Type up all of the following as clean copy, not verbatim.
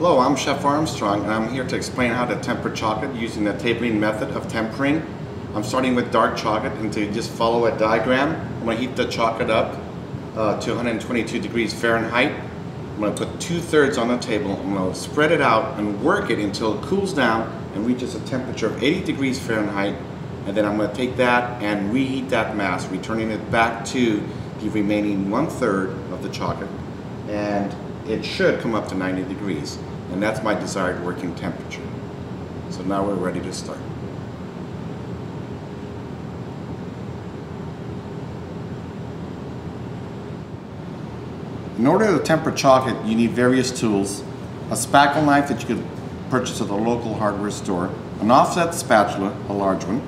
Hello, I'm Chef Armstrong, and I'm here to explain how to temper chocolate using the tabling method of tempering. I'm starting with dark chocolate, and to just follow a diagram, I'm going to heat the chocolate up to 122 degrees Fahrenheit. I'm going to put 2/3 on the table. I'm going to spread it out and work it until it cools down and reaches a temperature of 80 degrees Fahrenheit. And then I'm going to take that and reheat that mass, returning it back to the remaining 1/3 of the chocolate. And it should come up to 90 degrees. And that's my desired working temperature. So now we're ready to start. In order to temper chocolate, you need various tools: a spackle knife that you could purchase at the local hardware store, an offset spatula, a large one,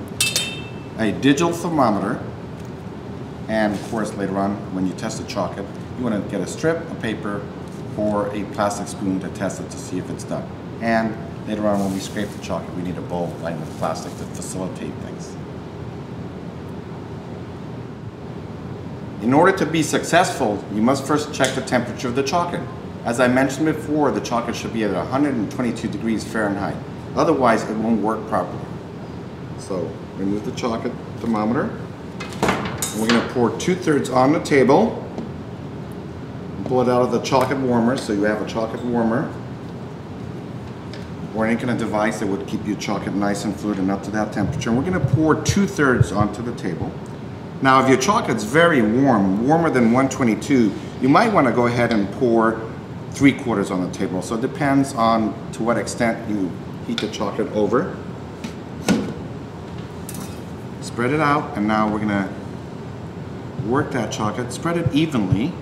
a digital thermometer, and of course later on when you test the chocolate, you want to get a strip of paper or a plastic spoon to test it to see if it's done. And later on when we scrape the chocolate, we need a bowl lined with plastic to facilitate things. In order to be successful, you must first check the temperature of the chocolate. As I mentioned before, the chocolate should be at 122 degrees Fahrenheit. Otherwise, it won't work properly. So, remove the chocolate thermometer. And we're going to pour 2/3 on the table. Pull it out of the chocolate warmer, so you have a chocolate warmer or any kind of device that would keep your chocolate nice and fluid and up to that temperature. And we're going to pour 2/3 onto the table. Now, if your chocolate's very warm, warmer than 122, you might want to go ahead and pour 3/4 on the table. So it depends on to what extent you heat the chocolate over. Spread it out, and now we're going to work that chocolate. Spread it evenly.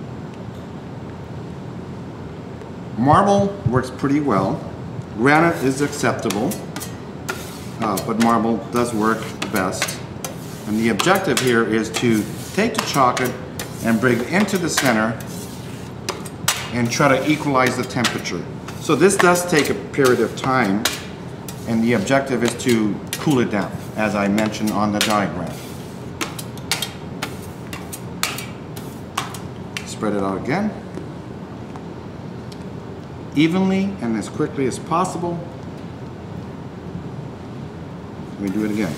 Marble works pretty well. Granite is acceptable, but marble does work the best. And the objective here is to take the chocolate and bring it into the center and try to equalize the temperature. So this does take a period of time, and the objective is to cool it down, as I mentioned on the diagram. Spread it out again, evenly and as quickly as possible. Let me do it again.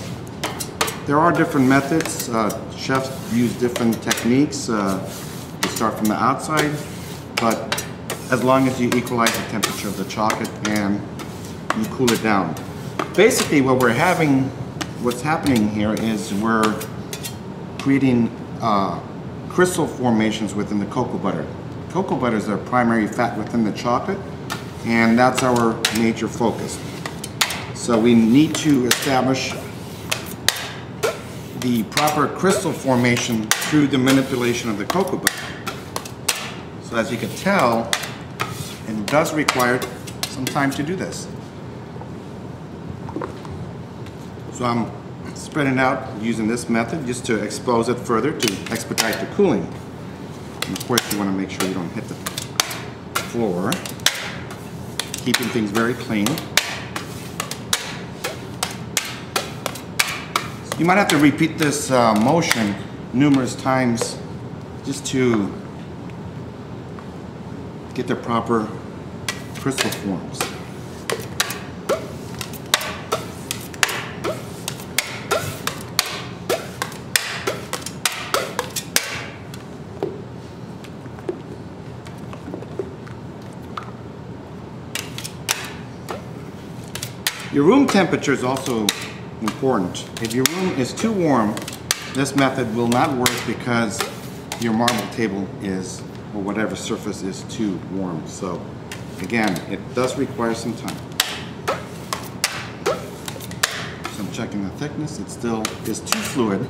There are different methods. Chefs use different techniques to start from the outside, but as long as you equalize the temperature of the chocolate and you cool it down. Basically what's happening here is we're creating crystal formations within the cocoa butter. Cocoa butter is the primary fat within the chocolate, and that's our major focus. So we need to establish the proper crystal formation through the manipulation of the cocoa butter. So as you can tell, it does require some time to do this. So I'm spreading out using this method just to expose it further to expedite the cooling. And of course you want to make sure you don't hit the floor, keeping things very clean. You might have to repeat this motion numerous times just to get the proper crystal forms. Your room temperature is also important. If your room is too warm, this method will not work because your marble table is, or whatever surface is too warm. So again, it does require some time. So I'm checking the thickness. It still is too fluid.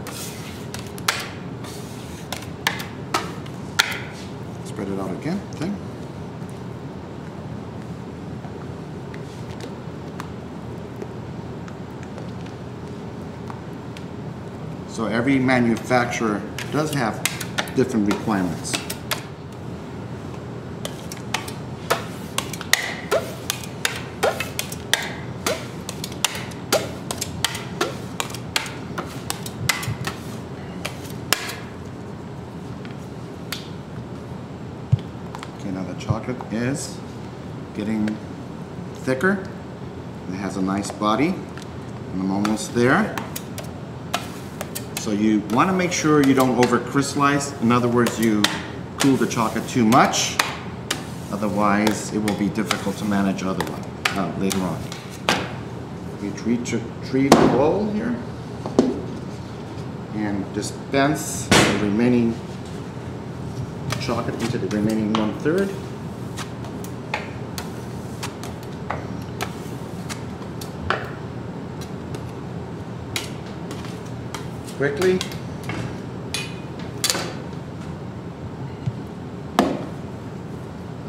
Spread it out again, okay? So every manufacturer does have different requirements. Okay, now the chocolate is getting thicker. It has a nice body, and I'm almost there. So you want to make sure you don't over crystallize. In other words, you cool the chocolate too much. Otherwise, it will be difficult to manage later on. We retrieve the bowl here and dispense the remaining chocolate into the remaining 1/3. Quickly.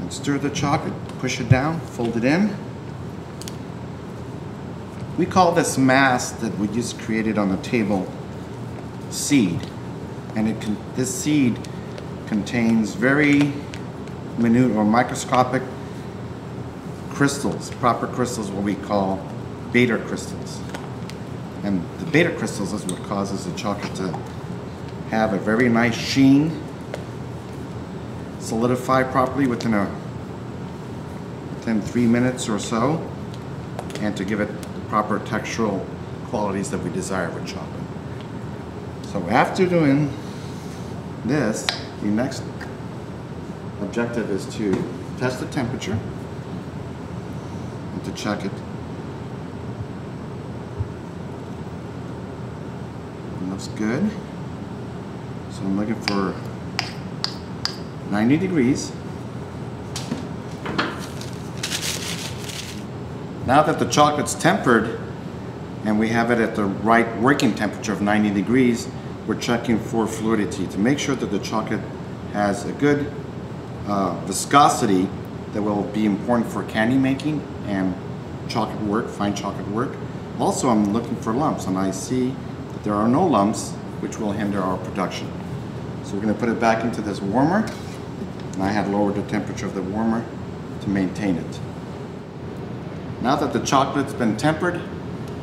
And stir the chocolate, push it down, fold it in. We call this mass that we just created on the table seed. And this seed contains very minute or microscopic crystals, proper crystals, what we call beta crystals. And the beta crystals is what causes the chocolate to have a very nice sheen, solidify properly within 3 minutes or so, and to give it the proper textural qualities that we desire with chocolate. So after doing this, the next objective is to test the temperature and to check it. It looks good. So I'm looking for 90 degrees. Now that the chocolate's tempered and we have it at the right working temperature of 90 degrees, we're checking for fluidity to make sure that the chocolate has a good viscosity that will be important for candy making and chocolate work, fine chocolate work. Also, I'm looking for lumps, and I see that there are no lumps, which will hinder our production. So we're going to put it back into this warmer, and I have lowered the temperature of the warmer to maintain it. Now that the chocolate's been tempered,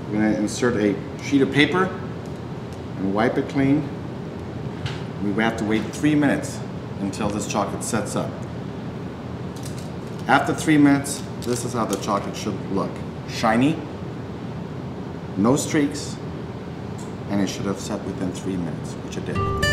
we're going to insert a sheet of paper and wipe it clean. We have to wait 3 minutes until this chocolate sets up. After 3 minutes, this is how the chocolate should look. Shiny, no streaks, and it should have set within 3 minutes, which it did.